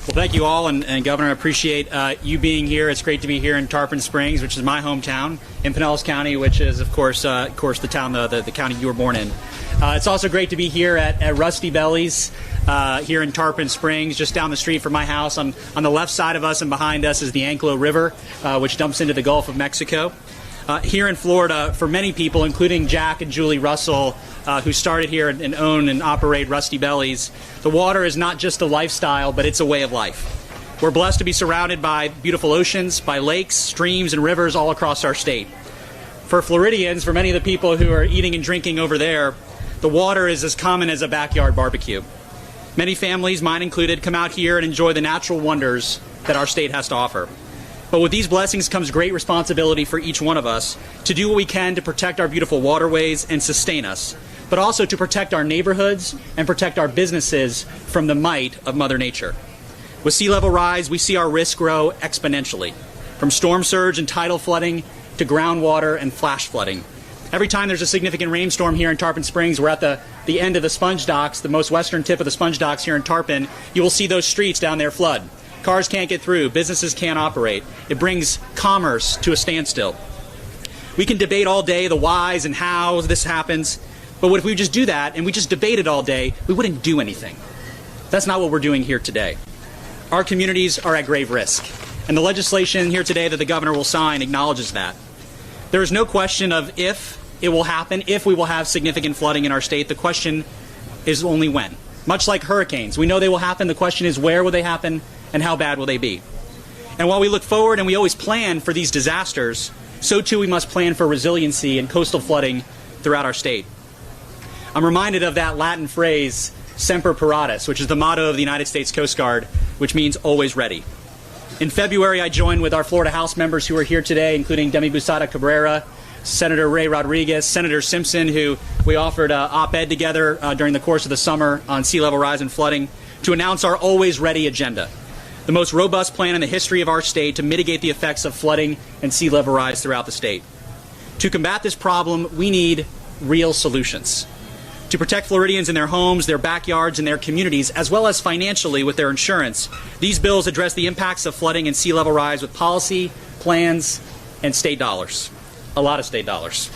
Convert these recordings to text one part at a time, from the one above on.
Well, thank you all, and Governor, I appreciate you being here. It's great to be here in Tarpon Springs, which is my hometown, in Pinellas County, which is, of course, the town, the county you were born in. It's also great to be here at Rusty Bellies here in Tarpon Springs, just down the street from my house. On the left side of us and behind us is the Anclo River, which dumps into the Gulf of Mexico. Here in Florida, for many people, including Jack and Julie Russell, who started here and own and operate Rusty Bellies, the water is not just a lifestyle, but it's a way of life. We're blessed to be surrounded by beautiful oceans, by lakes, streams, and rivers all across our state. For Floridians, for many of the people who are eating and drinking over there, the water is as common as a backyard barbecue. Many families, mine included, come out here and enjoy the natural wonders that our state has to offer. But with these blessings comes great responsibility for each one of us to do what we can to protect our beautiful waterways and sustain us, but also to protect our neighborhoods and protect our businesses from the might of Mother Nature. With sea level rise, we see our risks grow exponentially, from storm surge and tidal flooding to groundwater and flash flooding. Every time there's a significant rainstorm here in Tarpon Springs, we're at the end of the sponge docks, the most western tip of the sponge docks here in Tarpon, you will see those streets down there flood. Cars can't get through, businesses can't operate. It brings commerce to a standstill. We can debate all day the whys and hows this happens, but what if we just do that and we just debated all day, we wouldn't do anything. That's not what we're doing here today. Our communities are at grave risk, and the legislation here today that the governor will sign acknowledges that. There is no question of if it will happen, if we will have significant flooding in our state. The question is only when. Much like hurricanes, we know they will happen. The question is where will they happen and how bad will they be? And while we look forward and we always plan for these disasters, so too we must plan for resiliency and coastal flooding throughout our state. I'm reminded of that Latin phrase, Semper Paratus, which is the motto of the United States Coast Guard, which means always ready. In February, I joined with our Florida House members who are here today, including Demi Busada Cabrera, Senator Ray Rodriguez, Senator Simpson, who we offered an op-ed together during the course of the summer on sea level rise and flooding, to announce our Always Ready agenda, the most robust plan in the history of our state to mitigate the effects of flooding and sea level rise throughout the state. To combat this problem, we need real solutions. To protect Floridians in their homes, their backyards, and their communities, as well as financially with their insurance, these bills address the impacts of flooding and sea level rise with policy, plans, and state dollars. A lot of state dollars.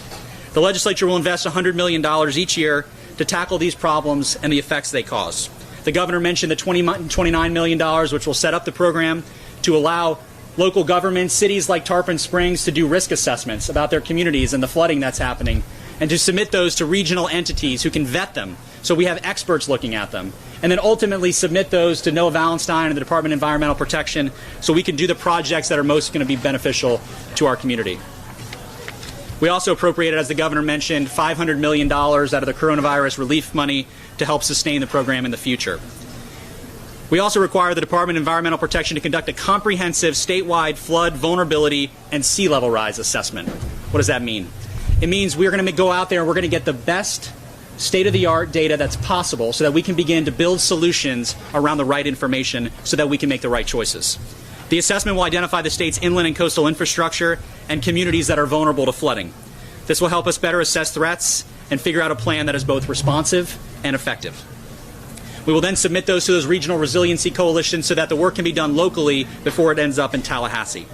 The legislature will invest $100 million each year to tackle these problems and the effects they cause. The governor mentioned the $29 million, which will set up the program to allow local governments, cities like Tarpon Springs, to do risk assessments about their communities and the flooding that's happening, and to submit those to regional entities who can vet them, so we have experts looking at them, and then ultimately submit those to Noah Valenstein and the Department of Environmental Protection so we can do the projects that are most going to be beneficial to our community. We also appropriated, as the governor mentioned, $500 million out of the coronavirus relief money to help sustain the program in the future. We also require the Department of Environmental Protection to conduct a comprehensive statewide flood, vulnerability, and sea level rise assessment. What does that mean? It means we're going to go out there and we're going to get the best state-of-the-art data that's possible so that we can begin to build solutions around the right information so that we can make the right choices. The assessment will identify the state's inland and coastal infrastructure and communities that are vulnerable to flooding. This will help us better assess threats and figure out a plan that is both responsive and effective. We will then submit those to those regional resiliency coalitions so that the work can be done locally before it ends up in Tallahassee.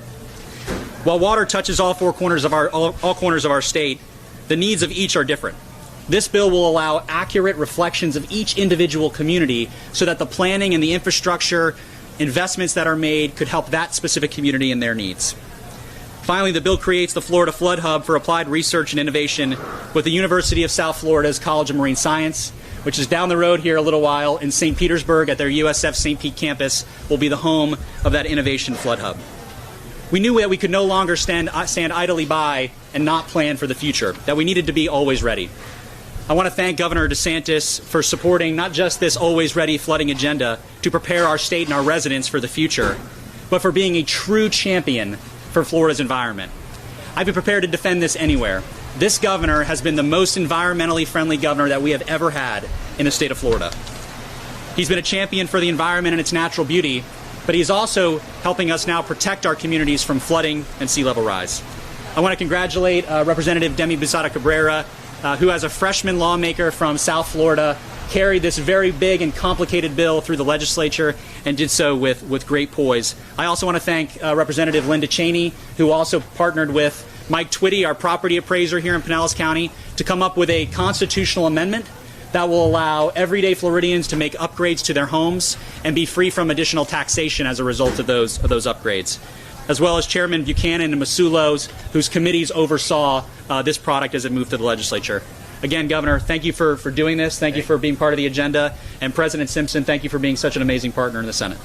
While water touches all corners of our state, the needs of each are different. This bill will allow accurate reflections of each individual community so that the planning and the infrastructure investments that are made could help that specific community and their needs. Finally, the bill creates the Florida Flood Hub for Applied Research and Innovation with the University of South Florida's College of Marine Science, which is down the road here a little while in St. Petersburg at their USF St. Pete campus, will be the home of that Innovation Flood Hub. We knew that we could no longer stand idly by and not plan for the future, that we needed to be always ready. I want to thank Governor DeSantis for supporting not just this always ready flooding agenda to prepare our state and our residents for the future, but for being a true champion for Florida's environment. I'd be prepared to defend this anywhere. This governor has been the most environmentally friendly governor that we have ever had in the state of Florida. He's been a champion for the environment and its natural beauty, but he's also helping us now protect our communities from flooding and sea level rise. I want to congratulate Representative Demi Busada Cabrera, who, as a freshman lawmaker from South Florida, carried this very big and complicated bill through the legislature and did so with great poise. I also want to thank Representative Linda Cheney, who also partnered with Mike Twitty, our property appraiser here in Pinellas County, to come up with a constitutional amendment that will allow everyday Floridians to make upgrades to their homes and be free from additional taxation as a result of those upgrades, as well as Chairman Buchanan and Masulos, whose committees oversaw this product as it moved to the legislature. Again, Governor, thank you for doing this. Thank you for being part of the agenda. And President Simpson, thank you for being such an amazing partner in the Senate.